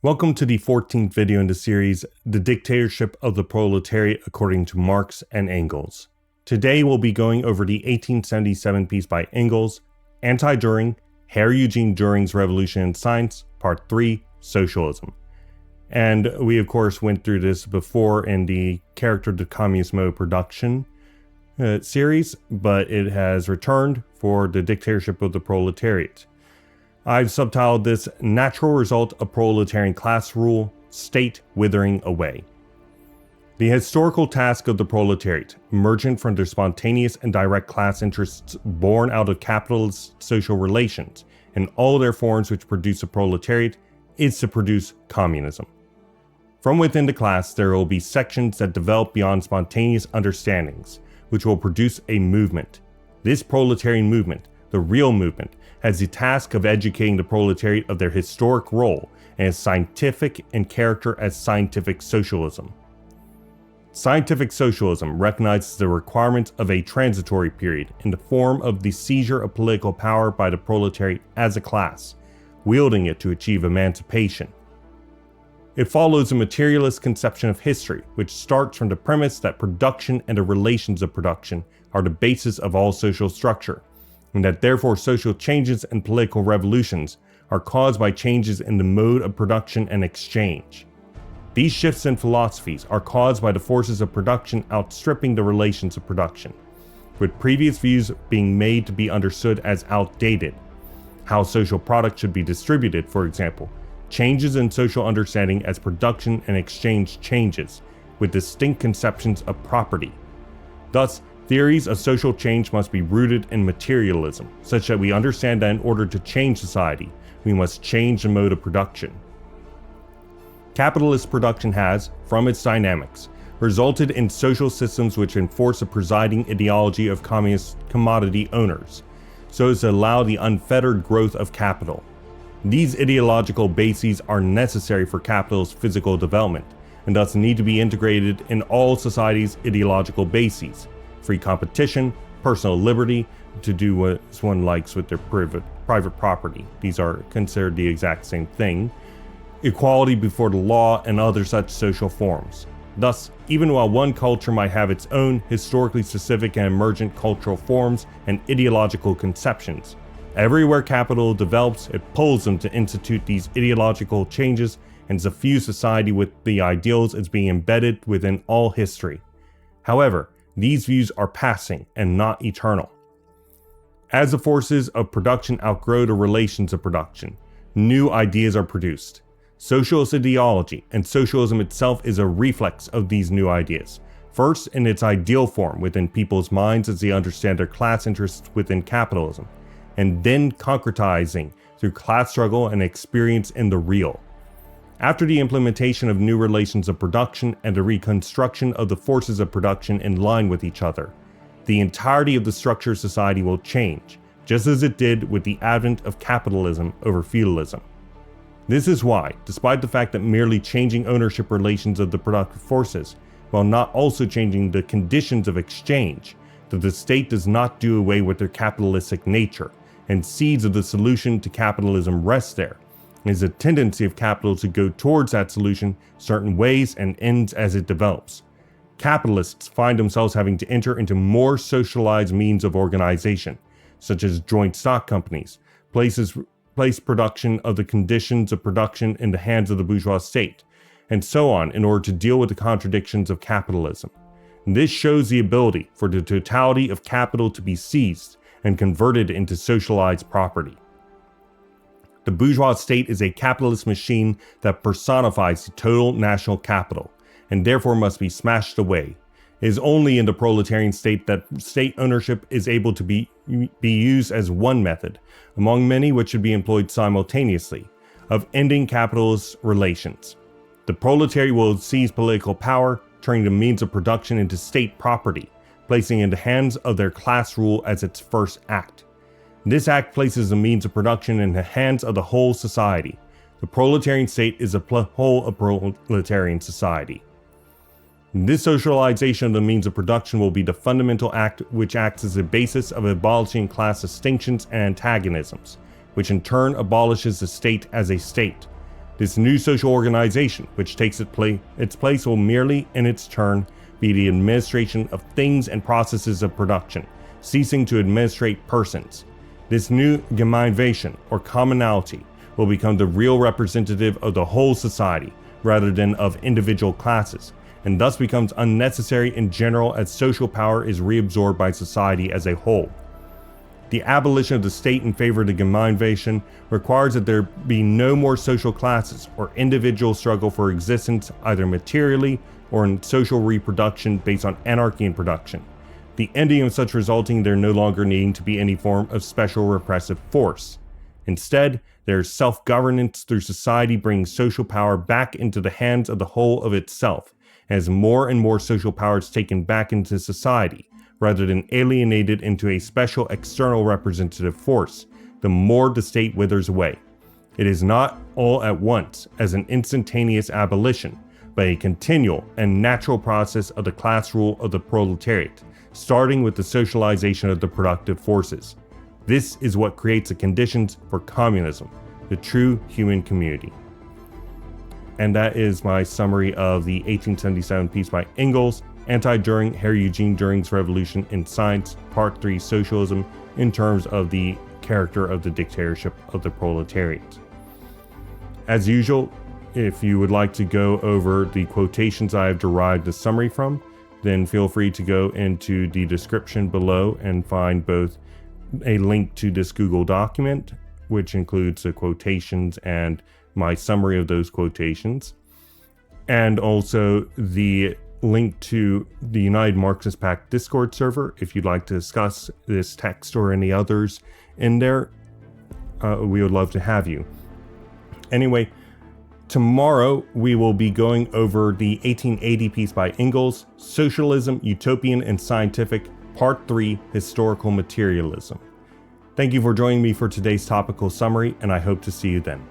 Welcome to the 14th video in the series, The Dictatorship of the Proletariat According to Marx and Engels. Today we'll be going over the 1877 piece by Engels, Anti-Dühring, Herr Eugene Dühring's Revolution in Science, Part 3, Socialism. And we of course went through this before in the Character of the Communist Mode Production series, but it has returned for The Dictatorship of the Proletariat. I've subtitled this Natural Result of Proletarian Class Rule, State Withering Away. The historical task of the proletariat, emergent from their spontaneous and direct class interests born out of capitalist social relations in all their forms which produce a proletariat, is to produce communism. From within the class there will be sections that develop beyond spontaneous understandings, which will produce a movement. This proletarian movement, the real movement, has the task of educating the proletariat of their historic role and is scientific in character as scientific socialism. Scientific socialism recognizes the requirement of a transitory period in the form of the seizure of political power by the proletariat as a class, wielding it to achieve emancipation. It follows a materialist conception of history, which starts from the premise that production and the relations of production are the basis of all social structure, and that therefore social changes and political revolutions are caused by changes in the mode of production and exchange. These shifts in philosophies are caused by the forces of production outstripping the relations of production, with previous views being made to be understood as outdated. How social product should be distributed, for example, changes in social understanding as production and exchange changes, with distinct conceptions of property. Thus, theories of social change must be rooted in materialism, such that we understand that in order to change society, we must change the mode of production. Capitalist production has, from its dynamics, resulted in social systems which enforce a presiding ideology of communist commodity owners, so as to allow the unfettered growth of capital. These ideological bases are necessary for capital's physical development, and thus need to be integrated in all society's ideological bases. Free competition, personal liberty, to do what one likes with their private property. These are considered the exact same thing. Equality before the law and other such social forms. Thus, even while one culture might have its own historically specific and emergent cultural forms and ideological conceptions, everywhere capital develops, it pulls them to institute these ideological changes and suffuse society with the ideals as being embedded within all history. However, these views are passing and not eternal. As the forces of production outgrow the relations of production, new ideas are produced. Socialist ideology and socialism itself is a reflex of these new ideas, first in its ideal form within people's minds as they understand their class interests within capitalism, and then concretizing through class struggle and experience in the real. After the implementation of new relations of production and the reconstruction of the forces of production in line with each other, the entirety of the structure of society will change, just as it did with the advent of capitalism over feudalism. This is why, despite the fact that merely changing ownership relations of the productive forces, while not also changing the conditions of exchange, that the state does not do away with their capitalistic nature, and seeds of the solution to capitalism rest there, is a tendency of capital to go towards that solution certain ways and ends as it develops. Capitalists find themselves having to enter into more socialized means of organization, such as joint stock companies, place production of the conditions of production in the hands of the bourgeois state, and so on in order to deal with the contradictions of capitalism. This shows the ability for the totality of capital to be seized and converted into socialized property. The bourgeois state is a capitalist machine that personifies the total national capital, and therefore must be smashed away. It is only in the proletarian state that state ownership is able to be used as one method, among many which should be employed simultaneously, of ending capitalist relations. The proletariat will seize political power, turning the means of production into state property, placing it in the hands of their class rule as its first act. This act places the means of production in the hands of the whole society. The proletarian state is the whole of proletarian society. This socialization of the means of production will be the fundamental act which acts as the basis of abolishing class distinctions and antagonisms, which in turn abolishes the state as a state. This new social organization, which takes its place, will merely, in its turn, be the administration of things and processes of production, ceasing to administrate persons. This new Gemeinwesen, or commonalty, will become the real representative of the whole society, rather than of individual classes, and thus becomes unnecessary in general as social power is reabsorbed by society as a whole. The abolition of the state in favor of the Gemeinwesen requires that there be no more social classes or individual struggle for existence either materially or in social reproduction based on anarchy in production. The ending of such resulting there no longer needing to be any form of special repressive force. Instead, there is self-governance through society bringing social power back into the hands of the whole of itself, as more and more social power is taken back into society, rather than alienated into a special external representative force, the more the state withers away. It is not all at once, as an instantaneous abolition, but a continual and natural process of the class rule of the proletariat, starting with the socialization of the productive forces. This is what creates the conditions for communism, the true human community. And that is my summary of the 1877 piece by Engels, Anti-Dühring, Herr Eugene Dühring's Revolution in Science, Part 3, Socialism, in terms of the character of the dictatorship of the proletariat. As usual, if you would like to go over the quotations I have derived the summary from, then feel free to go into the description below and find both a link to this Google document, which includes the quotations and my summary of those quotations, and also the link to the United Marxist Pact Discord server if you'd like to discuss this text or any others in there. We would love to have you. Anyway, tomorrow we will be going over the 1880 piece by Engels, Socialism, Utopian and Scientific, Part 3, Historical Materialism. Thank you for joining me for today's topical summary, and I hope to see you then.